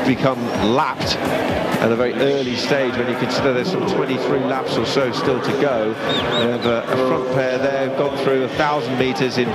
become lapped at a very early stage when you consider there's some 23 laps or so still to go. They have a front pair there who've gone through 1,000 metres in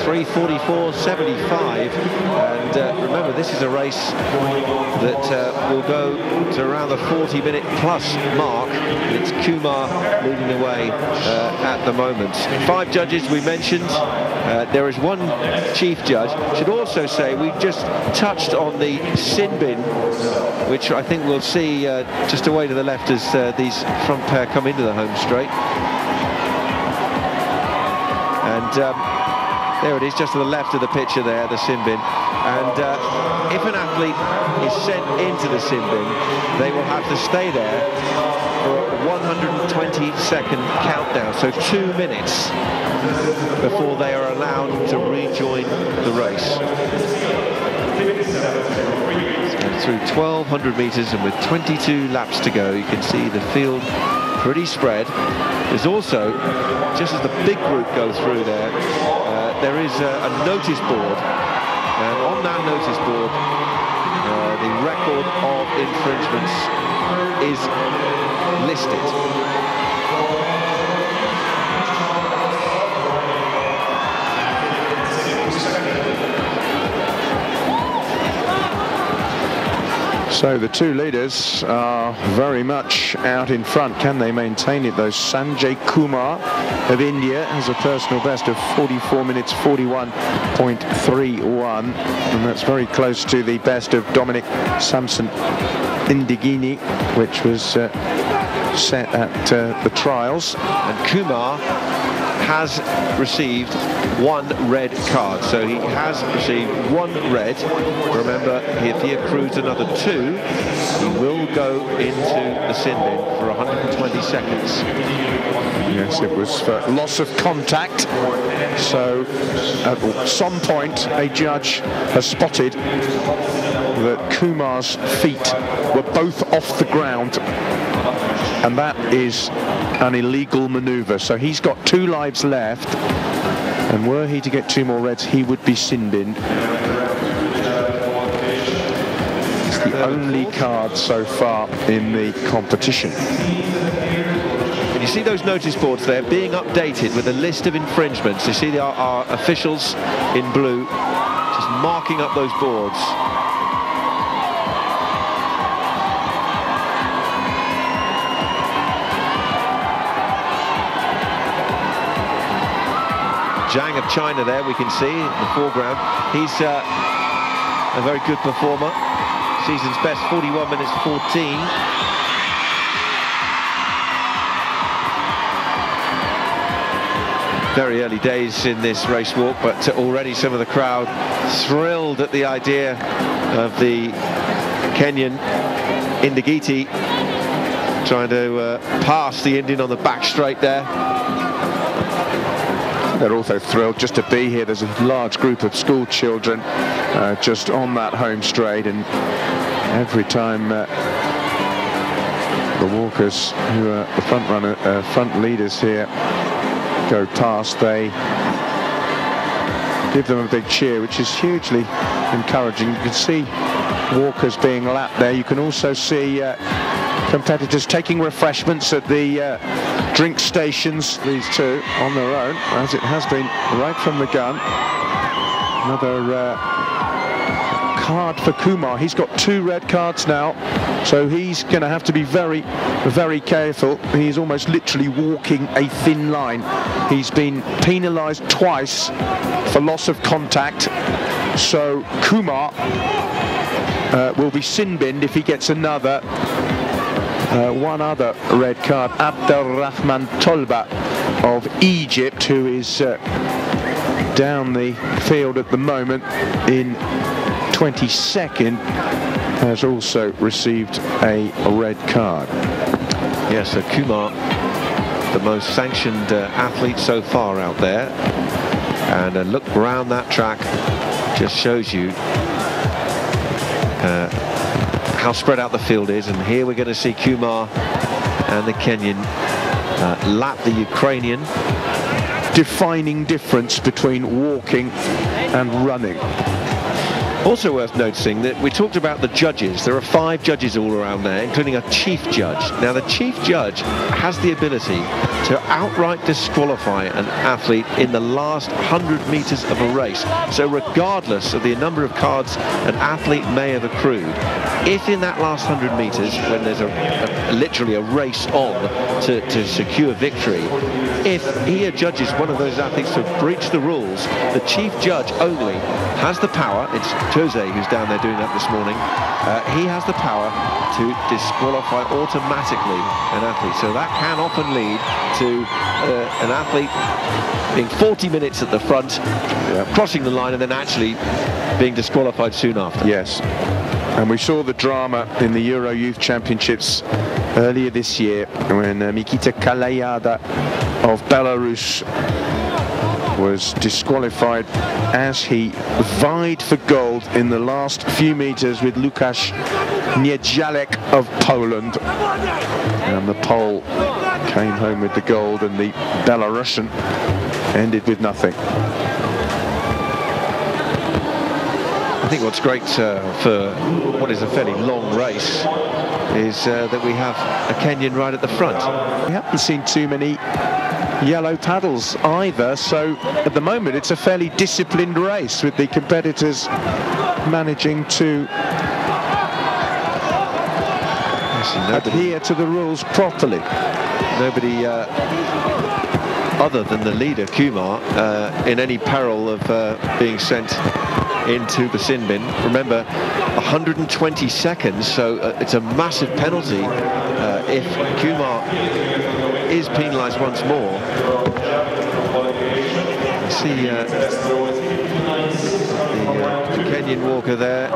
3:44.75, and remember, this is a race that will go to around the 40-minute plus mark. It's Kumar leading the way at the moment. 5 judges we mentioned. There is 1 chief judge. Should also say we just touched on the sin bin, which I think we'll see just away to the left as these front pair come into the home straight. And there it is, just to the left of the picture there, the sin bin. And if an athlete is sent into the sin bin, they will have to stay there for a 120-second countdown, so 2 minutes before they are allowed to rejoin the race. Through 1,200 metres and with 22 laps to go, you can see the field pretty spread. There's also, just as the big group go through there, there is a notice board, and on that notice board the record of infringements is listed. So the 2 leaders are very much out in front. Can they maintain it, though? Sanjay Kumar of India has a personal best of 44 minutes 41.31, and that's very close to the best of Dominic Ndigiti, which was set at the trials. And Kumar has received 1 red card, so he has received 1 red. Remember, if he accrues another 2, he will go into the sin bin for 120 seconds. Yes, it was for loss of contact. So at some point a judge has spotted that Kumar's feet were both off the ground, and that is an illegal manoeuvre. So he's got 2 lives left, and were he to get 2 more reds, he would be sin binned. It's the only card so far in the competition. And you see those notice boards there being updated with a list of infringements. You see our officials in blue just marking up those boards. Zhang of China there, we can see in the foreground. He's a very good performer. Season's best, 41 minutes 14. Very early days in this race walk, but already some of the crowd thrilled at the idea of the Kenyan Ndigiti trying to pass the Indian on the back straight there. They're also thrilled just to be here. There's a large group of school children just on that home straight, and every time the walkers, who are the front leaders here, go past, they give them a big cheer, which is hugely encouraging. You can see walkers being lapped there. You can also see competitors taking refreshments at the drink stations, these 2 on their own, as it has been right from the gun. Another card for Kumar. He's got 2 red cards now, so he's going to have to be very, very careful. He's almost literally walking a thin line. He's been penalised twice for loss of contact, so Kumar will be sin binned if he gets another. 1 other red card, Abdelrahman Tolba of Egypt, who is down the field at the moment in 22nd, has also received a red card. Yes, so Kumar, the most sanctioned athlete so far out there, and a look around that track just shows you how spread out the field is. And here we're going to see Kumar and the Kenyan lap the Ukrainian. Defining difference between walking and running. Also worth noticing that we talked about the judges. There are 5 judges all around there, including a chief judge. Now, the chief judge has the ability to outright disqualify an athlete in the last 100 meters of a race. So regardless of the number of cards an athlete may have accrued, if in that last 100 meters, when there's literally a race on to secure victory, if he adjudges one of those athletes to have breached the rules, the chief judge only has the power, it's Jose who's down there doing that this morning, he has the power to disqualify automatically an athlete. So that can often lead to an athlete being 40 minutes at the front, crossing the line, and then actually being disqualified soon after. Yes. And we saw the drama in the Euro Youth Championships earlier this year when Mikita Kalayada of Belarus was disqualified as he vied for gold in the last few meters with Łukasz Niedzielek of Poland. And the Pole came home with the gold, and the Belarusian ended with nothing. I think what's great for what is a fairly long race is that we have a Kenyan right at the front. We haven't seen too many yellow paddles either, so at the moment it's a fairly disciplined race with the competitors managing to adhere to the rules properly. Nobody other than the leader, Kumar, in any peril of being sent into the sin bin. Remember, 120 seconds, so it's a massive penalty if Kumar is penalised once more. You see the Kenyan walker there.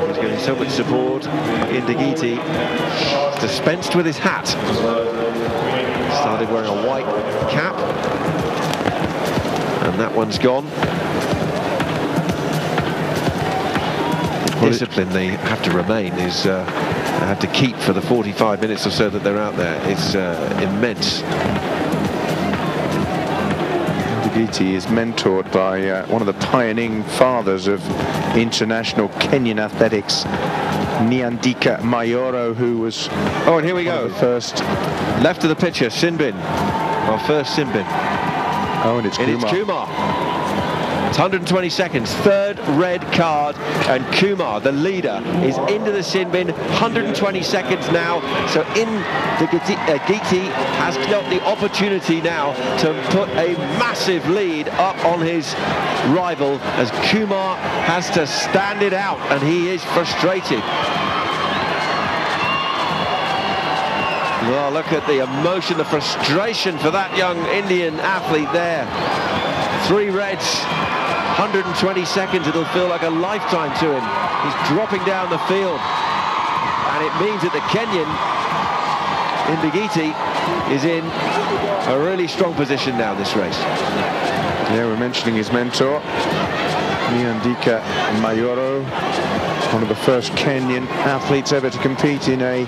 He's giving so much support. Ndigiti dispensed with his hat. Started wearing a white cap, and that one's gone. Discipline they have to remain is they have to keep for the 45 minutes or so that they're out there. It's immense. Ndigiti is mentored by one of the pioneering fathers of international Kenyan athletics, Nyandika Mayoro, who was and here we go, the first left of the picture, sin bin, our first sin bin. And it's Kumar. It's 120 seconds, third red card, and Kumar, the leader, is into the sin bin. 120 seconds now, so Ndigiti has got the opportunity now to put a massive lead up on his rival, as Kumar has to stand it out, and he is frustrated. Well, look at the emotion, the frustration for that young Indian athlete there. 3 reds, 120 seconds, it'll feel like a lifetime to him. He's dropping down the field, and it means that the Kenyan, Ndigiti, is in a really strong position now this race. Yeah, we're mentioning his mentor, Nyandika Mayoro, one of the first Kenyan athletes ever to compete in a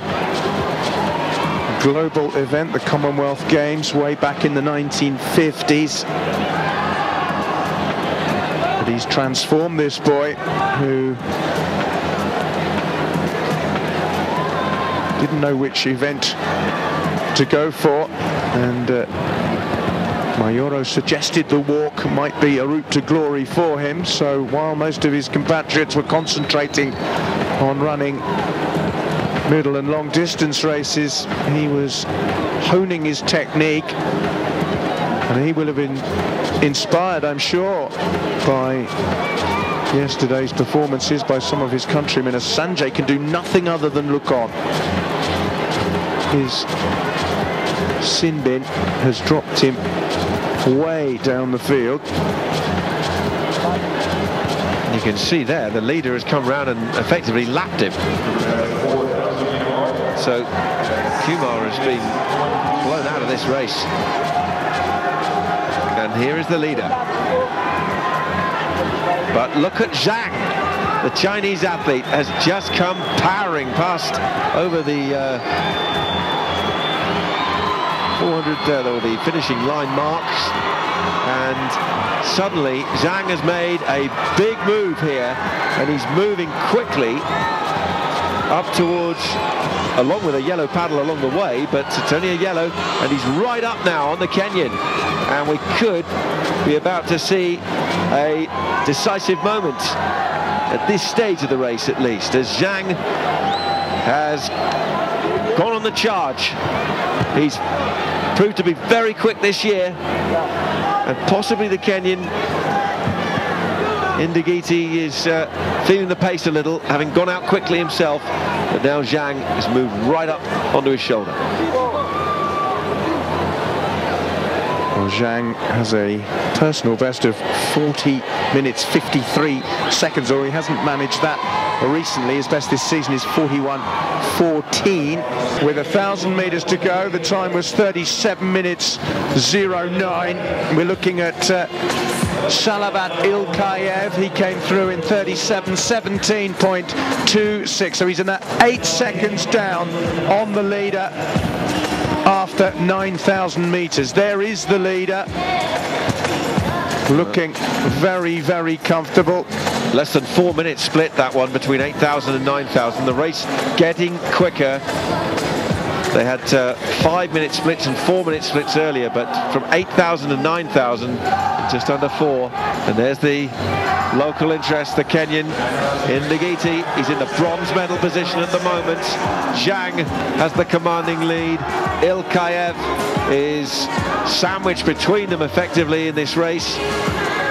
global event, the Commonwealth Games, way back in the 1950s. But he's transformed this boy, who didn't know which event to go for, and Mayoro suggested the walk might be a route to glory for him. So while most of his compatriots were concentrating on running middle and long distance races, he was honing his technique, and he will have been inspired, I'm sure, by yesterday's performances by some of his countrymen, as Sanjay can do nothing other than look on. His sin bin has dropped him way down the field. You can see there the leader has come round and effectively lapped him. So Kumar has been blown out of this race. And here is the leader. But look at Zhang, the Chinese athlete, has just come powering past over the 400, or the finishing line marks. and suddenly Zhang has made a big move here, and he's moving quickly up towards, along with a yellow paddle along the way, but it's only a yellow, and he's right up now on the Kenyan, and we could be about to see a decisive moment at this stage of the race, at least, as Zhang has gone on the charge. He's proved to be very quick this year, and possibly the Kenyan Ndigiti is feeling the pace a little, having gone out quickly himself, but now Zhang has moved right up onto his shoulder. Well, Zhang has a personal best of 40 minutes 53 seconds, or he hasn't managed that recently. His best this season is 41:14. With 1,000 meters to go, the time was 37 minutes 09. We're looking at Salavat Ilkayev. He came through in 37:17.26, so he's in that 8 seconds down on the leader after 9,000 meters. There is the leader, looking very, very comfortable. Less than 4 minutes split, that one, between 8,000 and 9,000. The race getting quicker. They had 5-minute splits and 4-minute splits earlier, but from 8,000 and 9,000, just under 4. And there's the local interest, the Kenyan Ndigiti. He's in the bronze medal position at the moment. Zhang has the commanding lead. Ilkayev is sandwiched between them effectively in this race,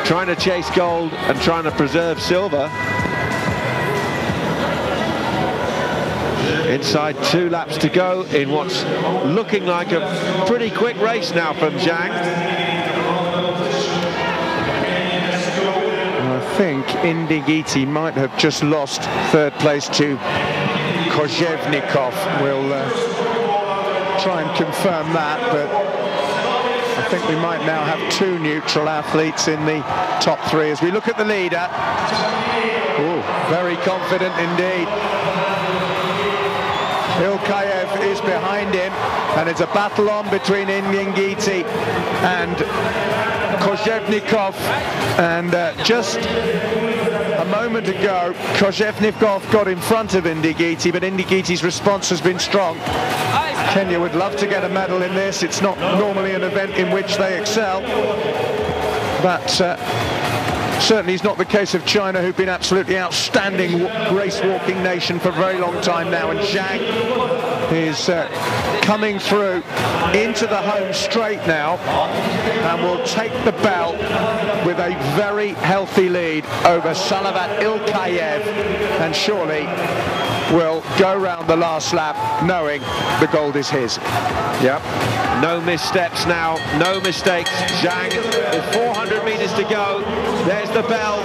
trying to chase gold and trying to preserve silver. Inside 2 laps to go in what's looking like a pretty quick race now from Zhang. I think Ndigiti might have just lost 3rd place to Kozhevnikov. We'll try and confirm that, but I think we might now have 2 neutral athletes in the top 3 as we look at the leader. Oh, very confident indeed. Ilkayev is behind him, and it's a battle on between Ndigiti and Kozhevnikov, and just a moment ago Kozhevnikov got in front of Ndigiti, but Ndigiti's response has been strong. Kenya would love to get a medal in this. It's not normally an event in which they excel, but certainly is not the case of China, who've been absolutely outstanding race-walking nation for a very long time now. And Zhang is coming through into the home straight now, and will take the belt with a very healthy lead over Salavat Ilkayev, and surely will go round the last lap knowing the gold is his. Yep, no missteps now, no mistakes. Zhang with 400 meters to go. There's the bell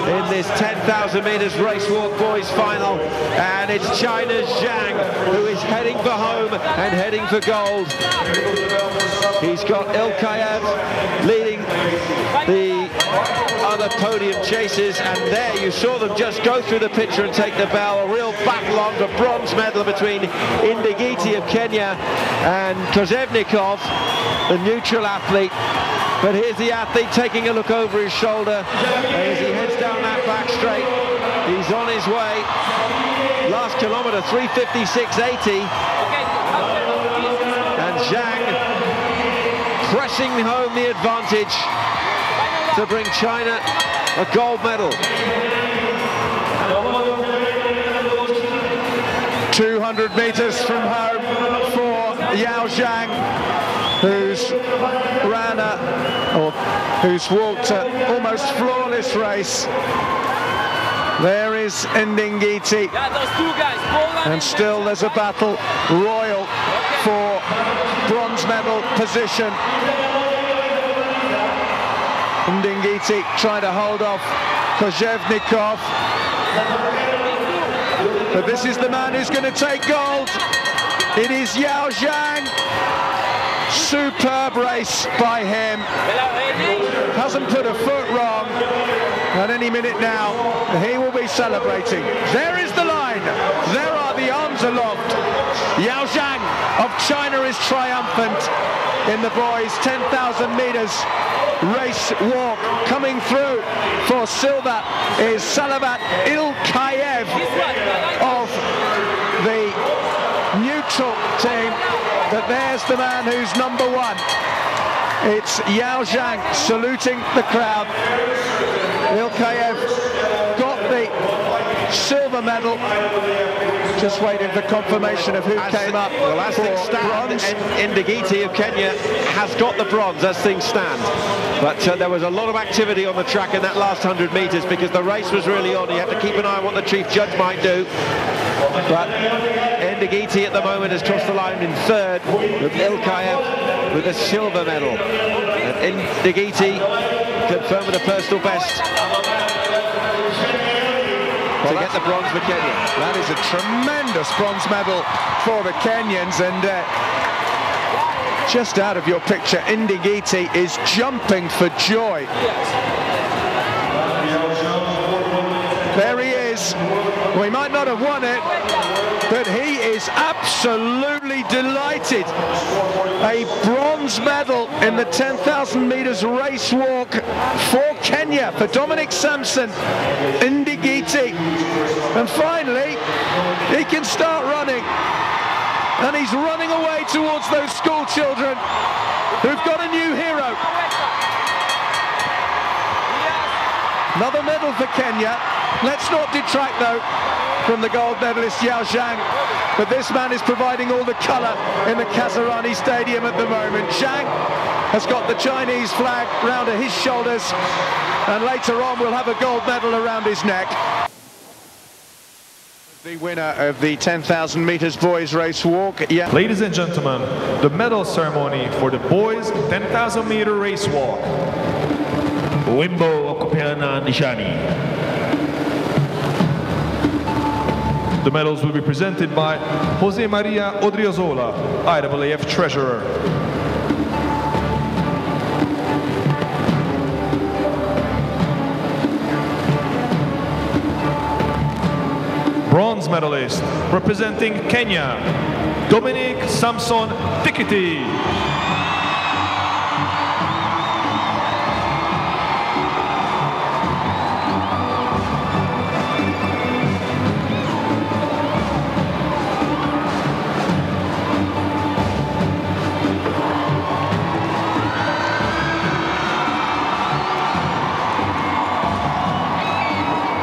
in this 10,000 meters race walk boys final, and it's China's Zhang who is heading for home and heading for gold. He's got Ilkayev leading the other podium chasers, and there you saw them just go through the picture and take the bell. A real battle on for bronze medal between Ndigiti of Kenya and Kozhevnikov, the neutral athlete. But here's the athlete taking a look over his shoulder as he heads down that back straight. He's on his way. Last kilometre, 3:56.80. And Zhang pressing home the advantage to bring China a gold medal. 200 meters from home for Yao Zhang, who's walked an almost flawless race. There is Ndigiti, and still there's a battle royal for bronze medal position. Ndigiti trying to hold off Kozhevnikov, but this is the man who's going to take gold. It is Yao Zhang. Superb race by him. Hasn't put a foot wrong. At any minute now, he will be celebrating. There is the line. There are the arms aloft. Yao Zhang of China is triumphant in the boys 10,000 meters race walk. Coming through for silver is Salavat Ilkayev of the neutral team. But there's the man who's number one. It's Yao Zhang saluting the crowd. Ilkayev got the silver medal. Just waiting for confirmation of who came up. Well, as things stand, Ndigiti of Kenya has got the bronze as things stand. But there was a lot of activity on the track in that last 100 metres because the race was really on. You had to keep an eye on what the chief judge might do. But Ndigiti at the moment has crossed the line in third, with Ilkayev with a silver medal. And Ndigiti confirmed with a personal best to get the bronze for Kenya. That is a tremendous bronze medal for the Kenyans, and just out of your picture, Ndigiti is jumping for joy. There he is. We might not have won it, but he is absolutely delighted. A bronze medal in the 10,000 meters race walk for Kenya, for Dominic Ndigiti. And finally, he can start running. And he's running away towards those school children who've got a new hero. Another medal for Kenya. Let's not detract, though, from the gold medalist Yao Zhang, but this man is providing all the colour in the Kasarani Stadium at the moment. Zhang has got the Chinese flag round his shoulders, and later on we'll have a gold medal around his neck. The winner of the 10,000 metres boys race walk. Yeah. Ladies and gentlemen, the medal ceremony for the boys 10,000 metre race walk. Wimbo Okupeana Nishani. The medals will be presented by Jose Maria Odriozola, IAAF Treasurer. Bronze medalist representing Kenya, Dominic Ndigiti.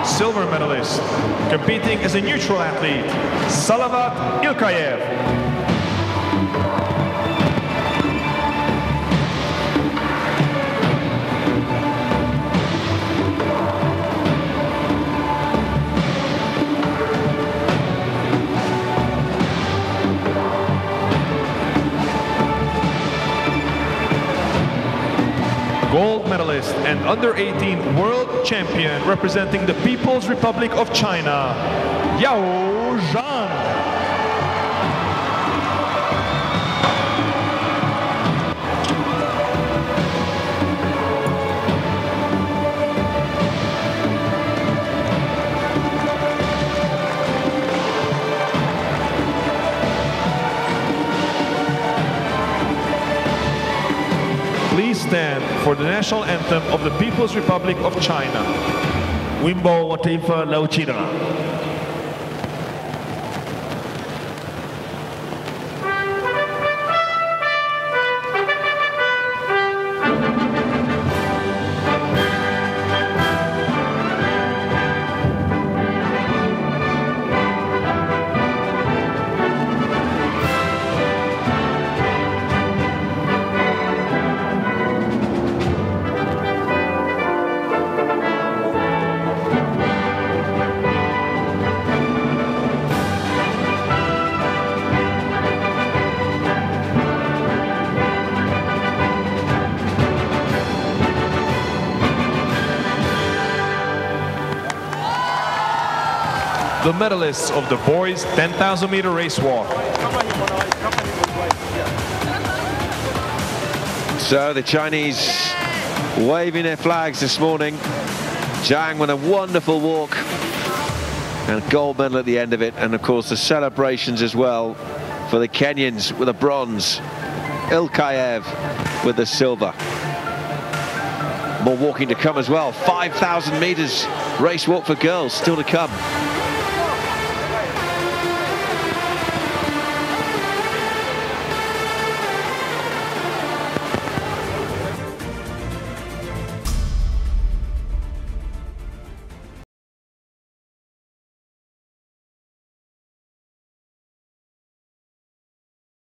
Silver medalist, competing as a neutral athlete, Salavat Ilkayev. Gold medalist and under-18 world champion representing the People's Republic of China, Yao Zhang. Please stand for the national anthem of the People's Republic of China. Wimbo wa taifa la Uchina. The medalists of the boys 10,000 meter race walk. So the Chinese waving their flags this morning. Zhang with a wonderful walk and a gold medal at the end of it, and of course the celebrations as well for the Kenyans with a bronze. Ilkayev with the silver. More walking to come as well. 5,000 meters race walk for girls still to come.